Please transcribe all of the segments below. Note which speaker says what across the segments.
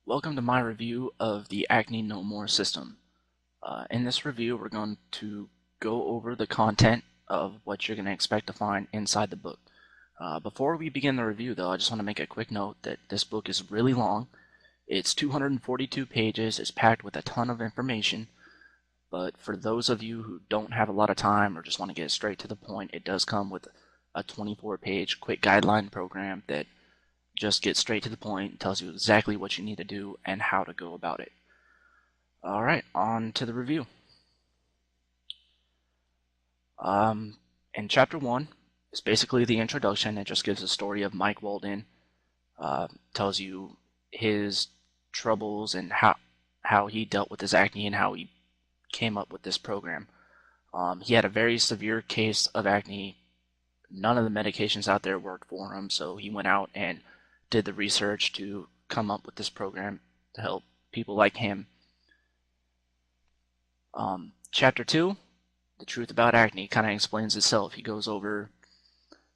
Speaker 1: Welcome to my review of the Acne No More system. In this review, we're going to go over the content of what you're going to expect to find inside the book. Before we begin the review, though, I just want to make a quick note that this book is really long. It's 242 pages, it's packed with a ton of information, but for those of you who don't have a lot of time or just want to get straight to the point, it does come with a 24-page quick guideline program that just gets straight to the point, tells you exactly what you need to do and how to go about it. Alright, on to the review. In chapter 1, it's basically the introduction. It just gives a story of Mike Walden, tells you his troubles and how he dealt with his acne and how he came up with this program. He had a very severe case of acne. None of the medications out there worked for him, so he went out and did the research to come up with this program to help people like him. Chapter 2, The Truth About Acne, kind of explains itself. He goes over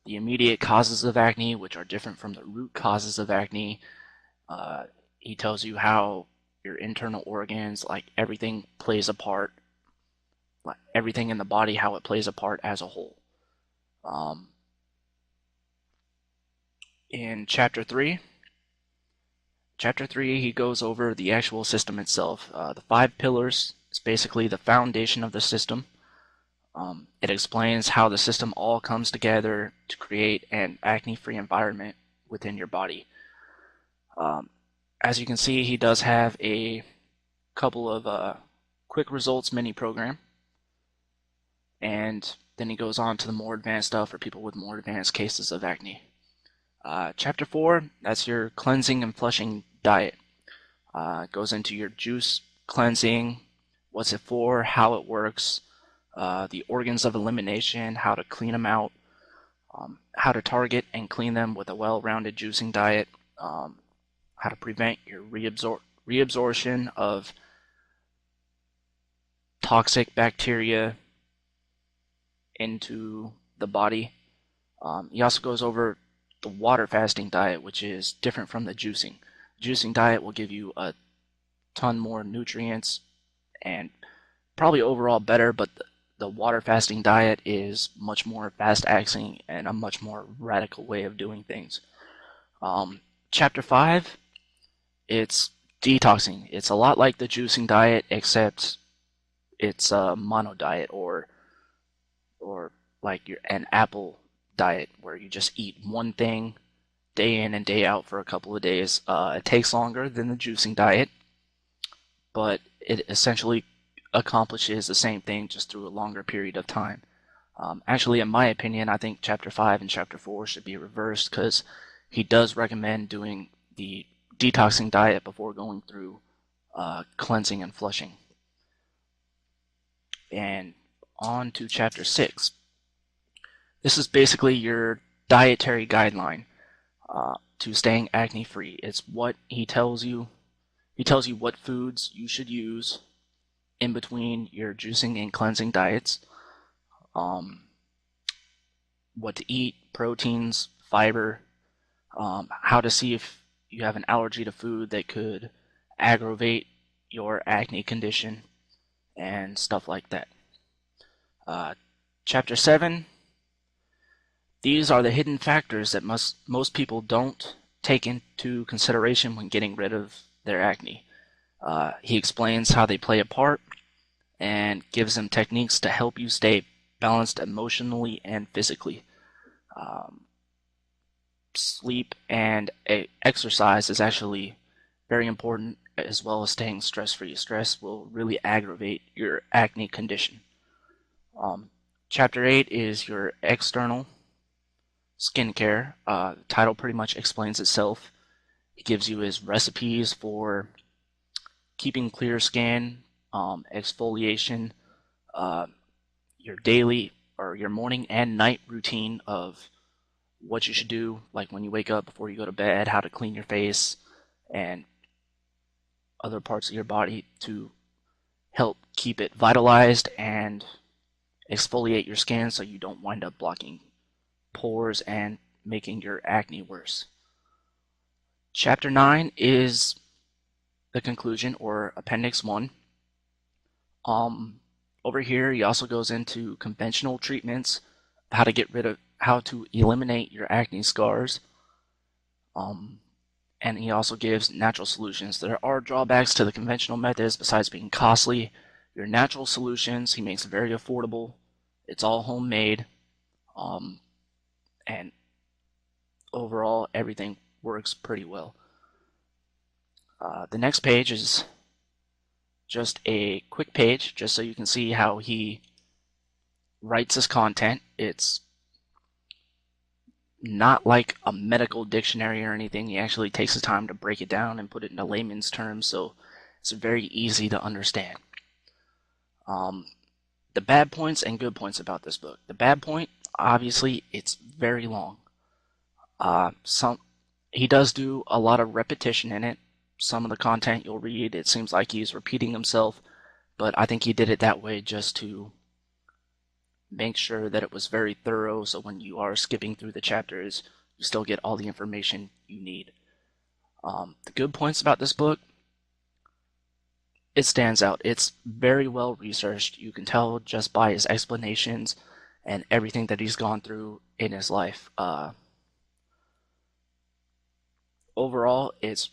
Speaker 1: the immediate causes of acne, which are different from the root causes of acne. He tells you how your internal organs, like everything plays a part, like everything in the body, how it plays a part as a whole. In chapter 3, he goes over the actual system itself. The 5 pillars is basically the foundation of the system. It explains how the system all comes together to create an acne-free environment within your body. As you can see, he does have a couple of quick results mini program, and then he goes on to the more advanced stuff for people with more advanced cases of acne. Chapter 4, that's your cleansing and flushing diet. It goes into your juice cleansing, what's it for, how it works, the organs of elimination, how to clean them out, how to target and clean them with a well-rounded juicing diet, how to prevent your reabsorption of toxic bacteria into the body. He also goes over the water fasting diet, which is different from the juicing. Juicing diet will give you a ton more nutrients and probably overall better, but the water fasting diet is much more fast acting and a much more radical way of doing things. Chapter 5, it's detoxing. It's a lot like the juicing diet, except it's a mono diet or like an apple diet where you just eat one thing day in and day out for a couple of days. It takes longer than the juicing diet, but it essentially accomplishes the same thing just through a longer period of time. Actually, in my opinion, I think chapter 5 and chapter 4 should be reversed because he does recommend doing the detoxing diet before going through cleansing and flushing. And on to chapter 6. This is basically your dietary guideline to staying acne free. It's what he tells you. He tells you what foods you should use in between your juicing and cleansing diets, what to eat, proteins, fiber, how to see if you have an allergy to food that could aggravate your acne condition, and stuff like that. Chapter 7, these are the hidden factors that most people don't take into consideration when getting rid of their acne. He explains how they play a part and gives them techniques to help you stay balanced emotionally and physically. Sleep and exercise is actually very important, as well as staying stress-free. Stress will really aggravate your acne condition. Chapter 8 is your external skincare. The title pretty much explains itself. He gives you his recipes for keeping clear skin, exfoliation, your daily or your morning and night routine of what you should do, like when you wake up before you go to bed, how to clean your face, and other parts of your body to help keep it vitalized and exfoliate your skin so you don't wind up blocking pores and making your acne worse. Chapter 9 is the conclusion, or Appendix 1. Um, Over here, he also goes into conventional treatments, how to eliminate your acne scars. Um, and he also gives natural solutions. There are drawbacks to the conventional methods besides being costly. Your natural solutions, he makes very affordable. It's all homemade. Um, and overall, everything works pretty well. The next page is just a quick page, just so you can see how he writes his content. It's not like a medical dictionary or anything. He actually takes the time to break it down and put it into layman's terms, so it's very easy to understand. Um, the bad points and good points about this book. The bad point, obviously, it's very long. Some He does do a lot of repetition in it. Some of the content you'll read, it seems like he's repeating himself, but I think he did it that way just to make sure that it was very thorough, so when you are skipping through the chapters, you still get all the information you need. The good points about this book, it stands out. It's very well researched. You can tell just by his explanations and everything that he's gone through in his life. Overall, it's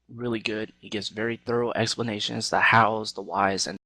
Speaker 1: really good. He gives very thorough explanations, the hows, the whys, and